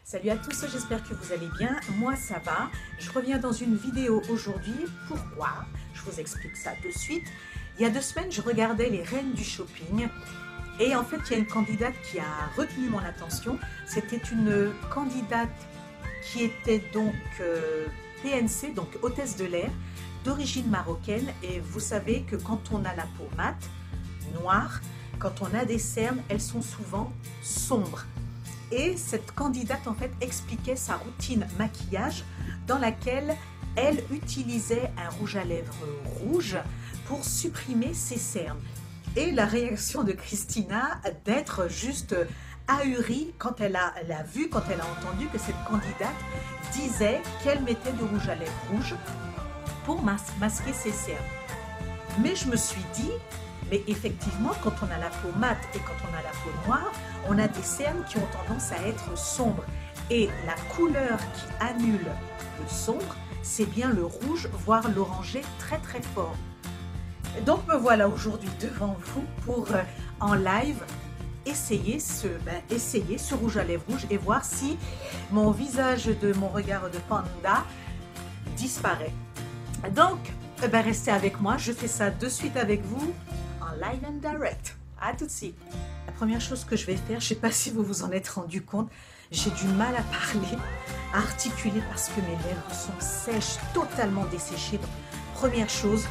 Salut à tous, j'espère que vous allez bien. Moi, ça va. Je reviens dans une vidéo aujourd'hui. Pourquoi? Je vous explique ça de suite. Il y a 2 semaines, je regardais les reines du shopping et en fait, il y a une candidate qui a retenu mon attention. C'était une candidate qui était donc PNC, donc hôtesse de l'air, d'origine marocaine. Et vous savez que quand on a la peau mate, noire, quand on a des cernes, elles sont souvent sombres. Et cette candidate en fait expliquait sa routine maquillage dans laquelle elle utilisait un rouge à lèvres rouge pour supprimer ses cernes. Et la réaction de Christina d'être juste ahurie quand elle a vu, quand elle a entendu que cette candidate disait qu'elle mettait du rouge à lèvres rouge pour masquer ses cernes. Mais je me suis dit, mais effectivement, quand on a la peau mate et quand on a la peau noire, on a des cernes qui ont tendance à être sombres. Et la couleur qui annule le sombre, c'est bien le rouge, voire l'orangé très très fort. Donc me voilà aujourd'hui devant vous pour en live essayer ce rouge à lèvres rouge et voir si mon visage de mon regard de panda disparaît. Donc, restez avec moi, je fais ça de suite avec vous en live and direct. À tout de suite. La première chose que je vais faire, je ne sais pas si vous vous en êtes rendu compte, j'ai du mal à parler, à articuler parce que mes lèvres sont sèches, totalement desséchées. Donc, première chose,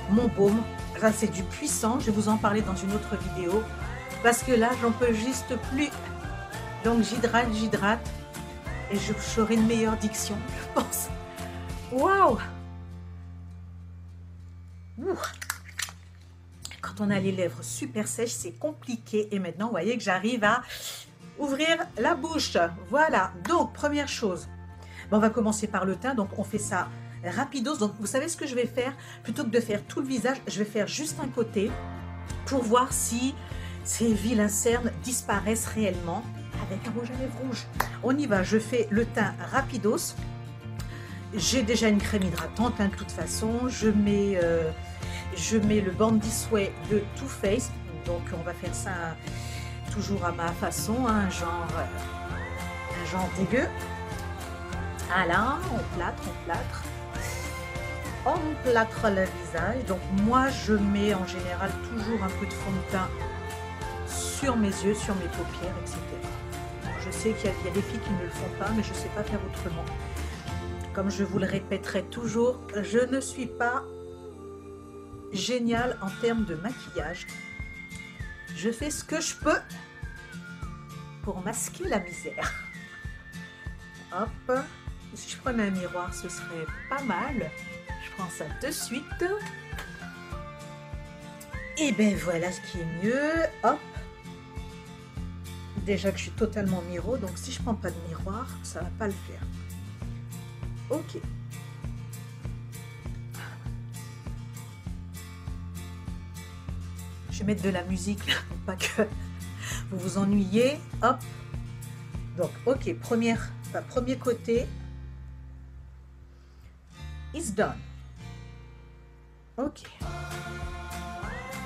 mon baume, là c'est du puissant, je vais vous en parler dans une autre vidéo parce que là j'en peux juste plus. Donc j'hydrate et j'aurai une meilleure diction, je pense. Waouh! Quand on a les lèvres super sèches, c'est compliqué. Et maintenant, vous voyez que j'arrive à ouvrir la bouche. Voilà. Donc, première chose. Bon, on va commencer par le teint. Donc, on fait ça rapidos. Donc, vous savez ce que je vais faire? Plutôt que de faire tout le visage, je vais faire juste un côté pour voir si ces vilains cernes disparaissent réellement avec un rouge à lèvres rouge. On y va. Je fais le teint rapidos. J'ai déjà une crème hydratante, hein, de toute façon. Je mets le Bond This Way de Too Faced. Donc on va faire ça toujours à ma façon, hein, un genre dégueu. Voilà, on plâtre le visage. Donc moi je mets en général toujours un peu de fond de teint sur mes yeux, sur mes paupières, etc. Je sais qu'il y a des filles qui ne le font pas, mais je ne sais pas faire autrement. Comme je vous le répéterai toujours, je ne suis pas génial en termes de maquillage. Je fais ce que je peux pour masquer la misère. Hop, si je prenais un miroir, ce serait pas mal. Je prends ça de suite. Et ben voilà ce qui est mieux. Hop. Déjà que je suis totalement miro, donc si je prends pas de miroir, ça va pas le faire. Ok. Je vais mettre de la musique là, pour pas que vous vous ennuyiez. Hop. Donc, ok, premier côté. It's done. Ok.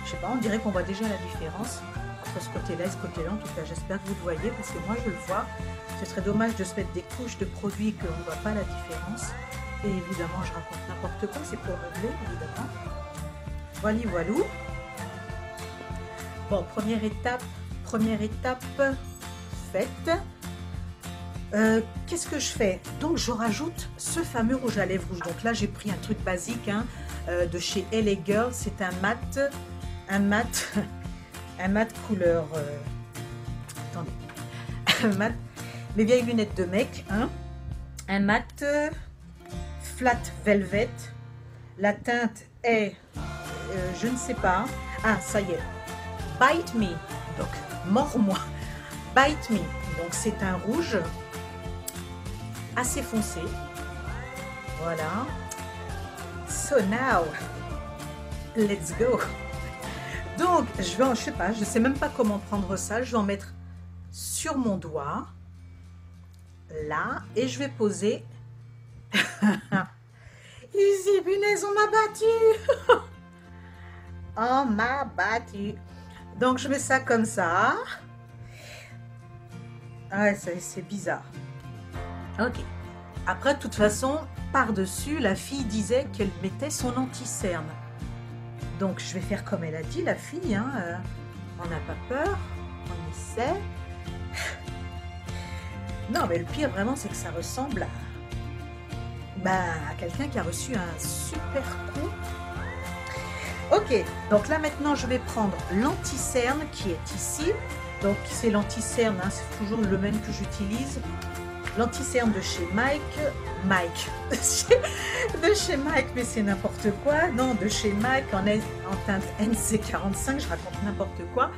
Je sais pas, on dirait qu'on voit déjà la différence entre ce côté-là et ce côté-là. En tout cas, j'espère que vous le voyez parce que moi, je le vois. Ce serait dommage de se mettre des couches de produits que on ne voit pas la différence. Et évidemment, je raconte n'importe quoi, c'est pour meubler, évidemment. Voilà, voilà. Bon, première étape faite. Qu'est-ce que je fais? Donc, je rajoute ce fameux rouge à lèvres rouge. Donc là, j'ai pris un truc basique hein, de chez LA Girl. C'est un mat couleur. Attendez, un mat. Mes vieilles lunettes de mec, hein. Un mat flat velvet. La teinte est, je ne sais pas. Ah, ça y est. Bite Me, donc mords-moi. Bite Me, donc c'est un rouge assez foncé. Voilà. So now, let's go. Donc je vais, je sais pas, je sais même pas comment prendre ça. Je vais en mettre sur mon doigt, là, et je vais poser. Easy, punaise, on m'a battu. On m'a battu. Donc je mets ça comme ça. Ah, c'est bizarre. Ok. Après, de toute façon, par-dessus, la fille disait qu'elle mettait son anti-cerne. Donc, je vais faire comme elle a dit, la fille. Hein, on n'a pas peur, on essaie. Non, mais le pire, vraiment, c'est que ça ressemble à quelqu'un qui a reçu un super coup. Ok, donc là, maintenant, je vais prendre l'anti-cerne qui est ici. Donc, c'est l'anti-cerne, hein, c'est toujours le même que j'utilise. L'anti-cerne de chez Mike, de chez Mike, mais c'est n'importe quoi. Non, de chez Mike en teinte NC45, je raconte n'importe quoi.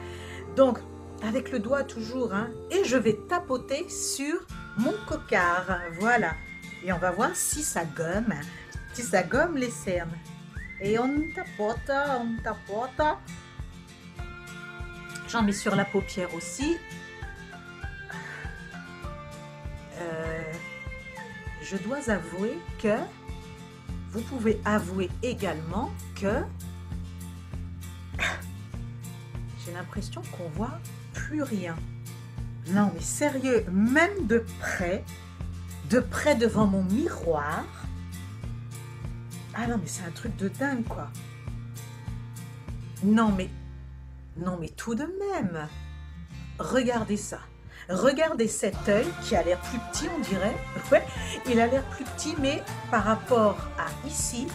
Donc, avec le doigt toujours, hein, et je vais tapoter sur mon cocard, voilà. Et on va voir si ça gomme les cernes. Et on tapote, on tapote. J'en mets sur la paupière aussi. Je dois avouer que vous pouvez avouer également que j'ai l'impression qu'on voit plus rien. Non mais sérieux, même de près devant mon miroir. Ah non mais c'est un truc de dingue quoi. Non mais tout de même. Regardez ça. Regardez cet œil qui a l'air plus petit, on dirait. Ouais, il a l'air plus petit, mais par rapport à ici,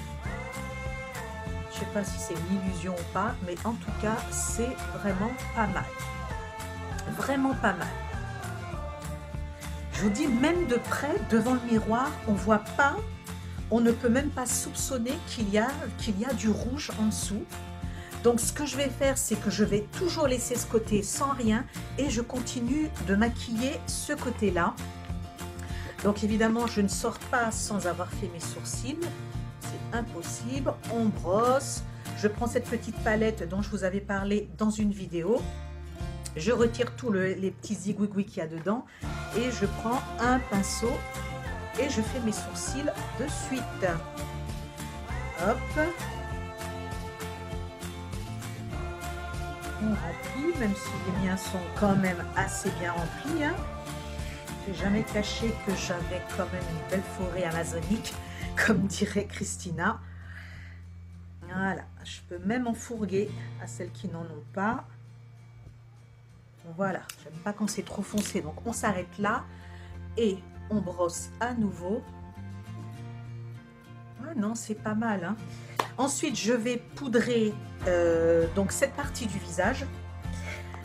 je ne sais pas si c'est une illusion ou pas, mais en tout cas, c'est vraiment pas mal. Vraiment pas mal. Je vous dis, même de près, devant le miroir, on ne voit pas, on ne peut même pas soupçonner qu'il y a du rouge en dessous. Donc, ce que je vais faire, c'est que je vais toujours laisser ce côté sans rien et je continue de maquiller ce côté-là. Donc, évidemment, je ne sors pas sans avoir fait mes sourcils. C'est impossible. On brosse. Je prends cette petite palette dont je vous avais parlé dans une vidéo. Je retire tous les petits zigouigouis qu'il y a dedans et je prends un pinceau et je fais mes sourcils de suite. Hop. On remplit, même si les miens sont quand même assez bien remplis. Hein. Je n'ai jamais caché que j'avais quand même une belle forêt amazonique, comme dirait Christina. Voilà, je peux même en fourguer à celles qui n'en ont pas. Voilà, j'aime pas quand c'est trop foncé, donc on s'arrête là et on brosse à nouveau. Ah non, c'est pas mal. Hein. Ensuite, je vais poudrer donc cette partie du visage.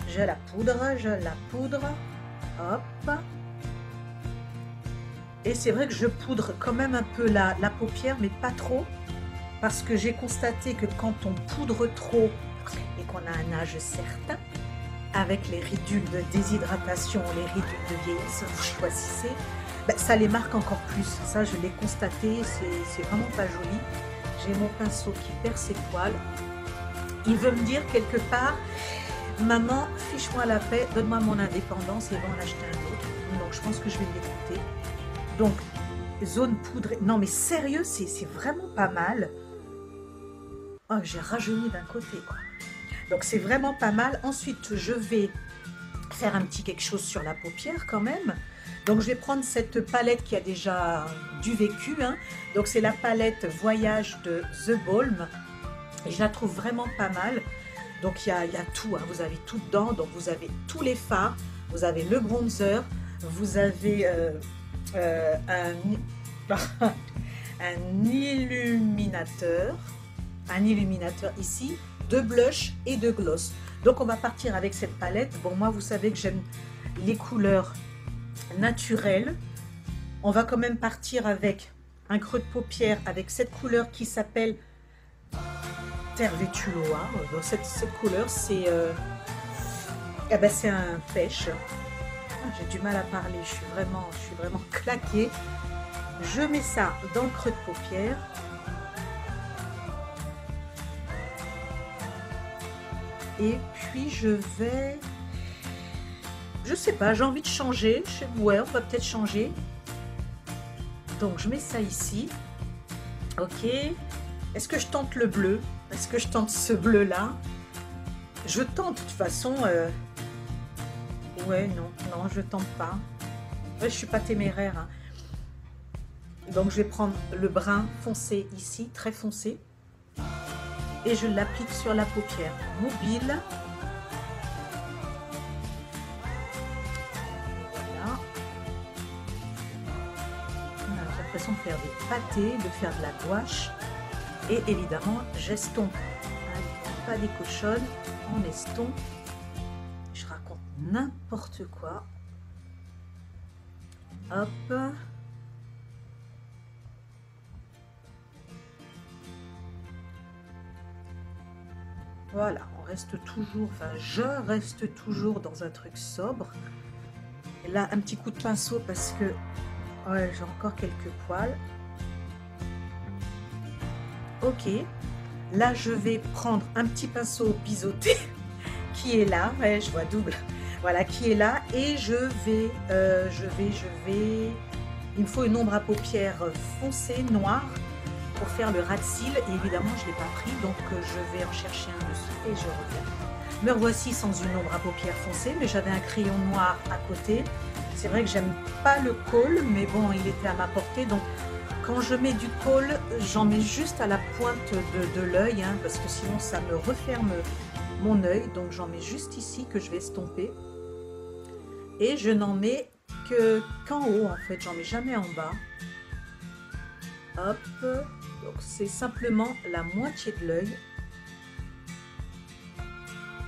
Je la poudre. Hop. Et c'est vrai que je poudre quand même un peu la paupière, mais pas trop. Parce que j'ai constaté que quand on poudre trop et qu'on a un âge certain, avec les ridules de déshydratation, les ridules de vieillesse, vous choisissez, ben, ça les marque encore plus. Ça, je l'ai constaté, c'est vraiment pas joli. J'ai mon pinceau qui perd ses poils. Il veut me dire quelque part, maman, fiche-moi la paix, donne-moi mon indépendance et va en acheter un autre. Donc, je pense que je vais l'écouter. Donc, zone poudrée. Non, mais sérieux, c'est vraiment pas mal. Oh, j'ai rajeuni d'un côté, quoi. Donc, c'est vraiment pas mal. Ensuite, je vais faire un petit quelque chose sur la paupière quand même. Donc, je vais prendre cette palette qui a déjà du vécu. Hein. Donc, c'est la palette Voyage de The Balm. Et je la trouve vraiment pas mal. Donc, il y a tout. Hein. Vous avez tout dedans. Donc, vous avez tous les fards. Vous avez le bronzer. Vous avez un illuminateur. Un illuminateur ici. De blush et de gloss. Donc, on va partir avec cette palette. Bon, moi, vous savez que j'aime les couleurs naturel. On va quand même partir avec un creux de paupière avec cette couleur qui s'appelle Terre vêtue Loire. Cette couleur, c'est c'est un pêche. J'ai du mal à parler, je suis vraiment claquée. Je mets ça dans le creux de paupière. Et puis je vais... Je sais pas, j'ai envie de changer. Ouais, on va peut-être changer. Donc, je mets ça ici. Ok. Est-ce que je tente le bleu? Est-ce que je tente ce bleu-là? Je tente, de toute façon. Ouais, non, je tente pas. Ouais, je suis pas téméraire. Hein. Donc je vais prendre le brun foncé ici, très foncé, et je l'applique sur la paupière mobile. Voilà. J'ai l'impression de faire des pâtés, de faire de la gouache. Et évidemment, j'estompe. Pas des cochonnes, on estompe. Je raconte n'importe quoi. Hop. Voilà, on reste toujours, enfin je reste toujours dans un truc sobre. Et là, un petit coup de pinceau parce que ouais, j'ai encore quelques poils. Ok, là je vais prendre un petit pinceau biseauté qui est là, ouais, je vois double, voilà, qui est là, et je vais, il me faut une ombre à paupières foncée, noire, pour faire le ras de cils, et évidemment je ne l'ai pas pris, donc je vais en chercher un dessous, et je reviens. Me revoici sans une ombre à paupières foncée, mais j'avais un crayon noir à côté. C'est vrai que j'aime pas le kohl, mais bon, il était à ma portée, donc quand je mets du kohl, j'en mets juste à la pointe de l'œil, hein, parce que sinon ça me referme mon œil. Donc j'en mets juste ici que je vais estomper. Et je n'en mets qu'en haut, en fait, j'en mets jamais en bas. Hop, donc c'est simplement la moitié de l'œil.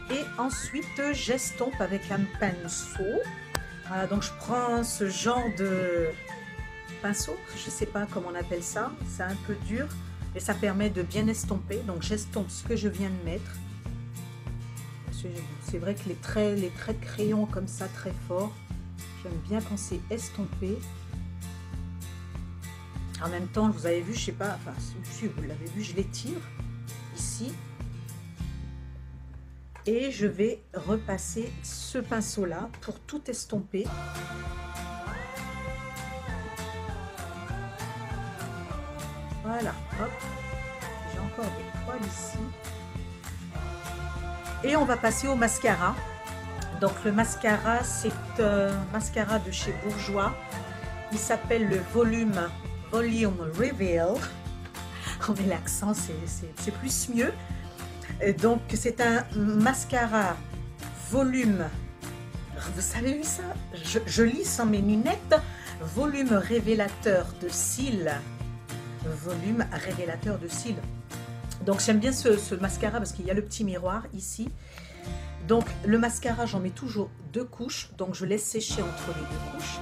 Et ensuite, j'estompe avec un pinceau. Voilà, donc je prends ce genre de pinceau, je ne sais pas comment on appelle ça, c'est un peu dur, et ça permet de bien estomper. Donc j'estompe ce que je viens de mettre. C'est vrai que les traits de crayon comme ça très forts, j'aime bien quand c'est estompé. En même temps, vous avez vu, je sais pas, enfin si vous l'avez vu, je l'étire ici. Et je vais repasser ce pinceau là pour tout estomper. Voilà, hop, j'ai encore des poils ici. Et on va passer au mascara. Donc le mascara, c'est un mascara de chez Bourjois. Il s'appelle le Volume Reveal. On met l'accent, c'est plus mieux. Donc c'est un mascara volume, vous avez vu ça, je lis sans mes lunettes, volume révélateur de cils, volume révélateur de cils. Donc j'aime bien ce mascara parce qu'il y a le petit miroir ici. Donc le mascara, j'en mets toujours 2 couches, donc je laisse sécher entre les 2 couches.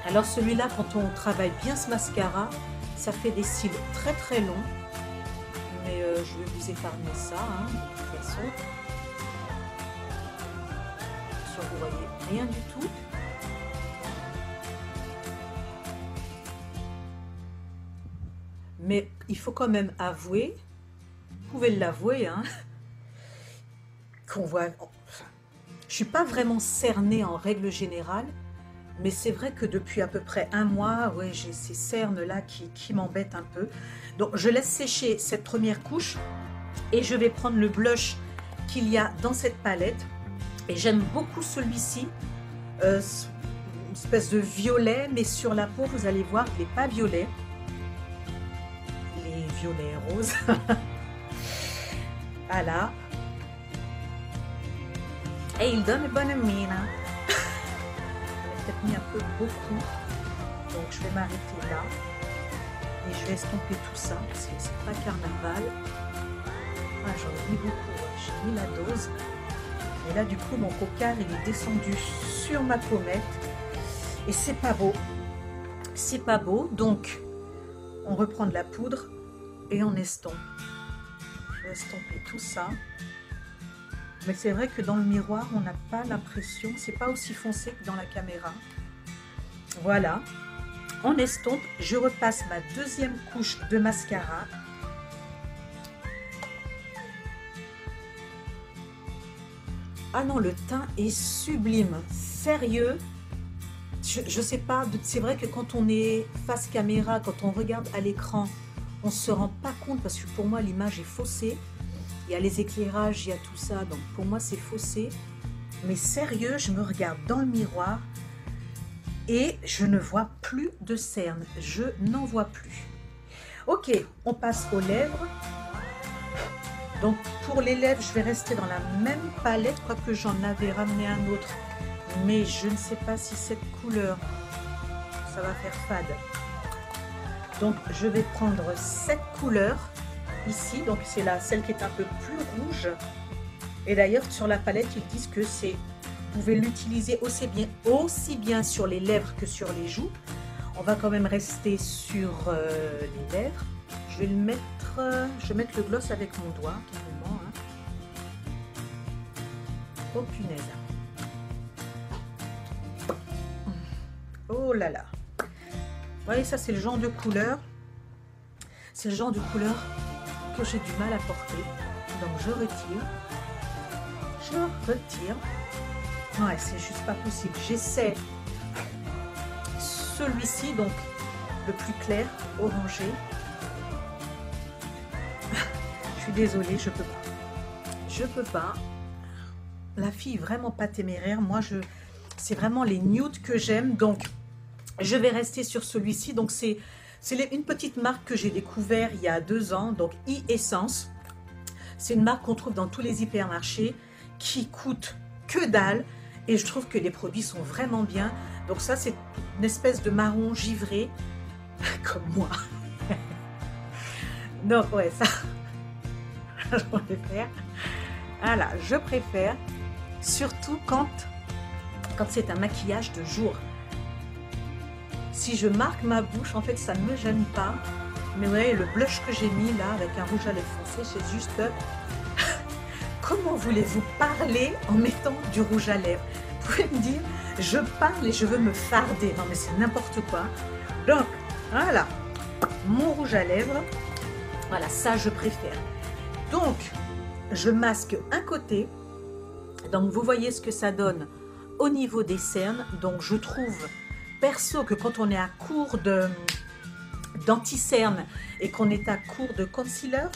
Alors celui-là, quand on travaille bien ce mascara, ça fait des cils très très longs. Mais je vais vous épargner ça, hein, de toute façon. Sur, vous voyez rien du tout. Mais il faut quand même avouer, vous pouvez l'avouer, hein, qu'on voit. Enfin, je suis pas vraiment cernée en règle générale, mais c'est vrai que depuis à peu près 1 mois, ouais, j'ai ces cernes là qui m'embêtent un peu. Donc je laisse sécher cette première couche et je vais prendre le blush qu'il y a dans cette palette. Et j'aime beaucoup celui-ci, une espèce de violet, mais sur la peau, vous allez voir, il n'est pas violet. Il est violet rose. Voilà. Et il donne une bonne mine. J'ai peut-être mis un peu beaucoup. Donc je vais m'arrêter là. Et je vais estomper tout ça, parce que c'est pas carnaval. Ah, j'en ai mis beaucoup, j'ai mis la dose. Et là, du coup, mon cocard, il est descendu sur ma pommette. Et c'est pas beau. C'est pas beau. Donc, on reprend de la poudre et on estompe. Je vais estomper tout ça. Mais c'est vrai que dans le miroir, on n'a pas l'impression, c'est pas aussi foncé que dans la caméra. Voilà. On estompe, je repasse ma 2e couche de mascara. Ah non, le teint est sublime, sérieux. Je sais pas, c'est vrai que quand on est face caméra, quand on regarde à l'écran, on ne se rend pas compte parce que pour moi l'image est faussée. Il y a les éclairages, il y a tout ça, donc pour moi c'est faussé. Mais sérieux, je me regarde dans le miroir. et je ne vois plus de cernes. Je n'en vois plus. Ok, on passe aux lèvres. Donc pour les lèvres, je vais rester dans la même palette, quoique j'en avais ramené un autre. Mais je ne sais pas si cette couleur, ça va faire fade. Donc je vais prendre cette couleur ici. Donc c'est celle qui est un peu plus rouge. Et d'ailleurs sur la palette, ils disent que c'est... Vous pouvez l'utiliser aussi bien sur les lèvres que sur les joues. On va quand même rester sur les lèvres. Je vais le mettre, je vais mettre le gloss avec mon doigt, carrément. Hein. Oh punaise. Oh là là. Vous voyez, ça c'est le genre de couleur. C'est le genre de couleur que j'ai du mal à porter. Donc je retire. Je retire. Ouais, c'est juste pas possible. J'essaie celui-ci, donc le plus clair, orangé. Je suis désolée, je peux pas. Je peux pas. La fille vraiment pas téméraire. Moi, c'est vraiment les nudes que j'aime. Donc, je vais rester sur celui-ci. Donc, c'est une petite marque que j'ai découvert il y a 2 ans. Donc, e-Essence. C'est une marque qu'on trouve dans tous les hypermarchés qui coûte que dalle. Et je trouve que les produits sont vraiment bien. Donc ça, c'est une espèce de marron givré, comme moi. Donc ouais, ça, je préfère. Voilà, je préfère, surtout quand c'est un maquillage de jour. Si je marque ma bouche, en fait, ça ne me gêne pas. Mais ouais, le blush que j'ai mis là, avec un rouge à lèvres foncé, c'est juste... Comment voulez-vous parler en mettant du rouge à lèvres? Vous pouvez me dire, je parle et je veux me farder. Non mais c'est n'importe quoi. Donc, voilà, mon rouge à lèvres. Voilà, ça je préfère. Donc, je masque un côté. Donc, vous voyez ce que ça donne au niveau des cernes. Donc, je trouve, perso, que quand on est à court d'anti-cernes et qu'on est à court de concealer...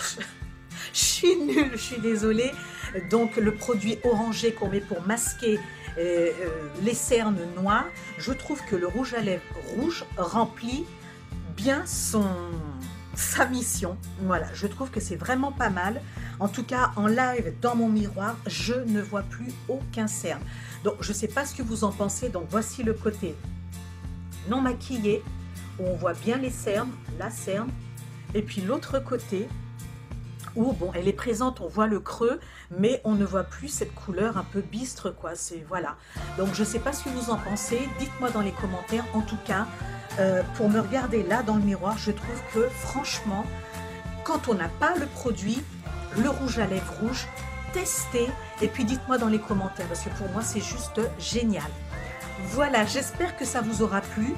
Je suis nulle, je suis désolée. Donc le produit orangé qu'on met pour masquer les cernes noires, je trouve que le rouge à lèvres rouge remplit bien sa mission. Voilà, je trouve que c'est vraiment pas mal. En tout cas, en live, dans mon miroir, je ne vois plus aucun cerne. Donc je ne sais pas ce que vous en pensez. Donc voici le côté non maquillé, où on voit bien les cernes, la cerne. Et puis l'autre côté, où bon, elle est présente, on voit le creux, mais on ne voit plus cette couleur un peu bistre, quoi. C'est voilà. Donc je ne sais pas ce que vous en pensez. Dites-moi dans les commentaires. En tout cas, pour me regarder là dans le miroir, je trouve que franchement, quand on n'a pas le produit, le rouge à lèvres rouge, testez et puis dites-moi dans les commentaires parce que pour moi c'est juste génial. Voilà, j'espère que ça vous aura plu.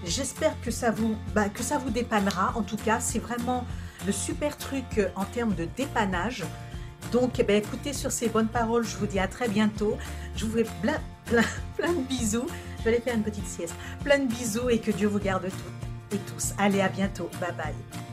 J'espère que ça vous dépannera. En tout cas, c'est vraiment le super truc en termes de dépannage. Donc, écoutez, sur ces bonnes paroles, je vous dis à très bientôt. Je vous fais plein de bisous. Je vais aller faire une petite sieste. Plein de bisous et que Dieu vous garde toutes et tous. Allez, à bientôt. Bye bye.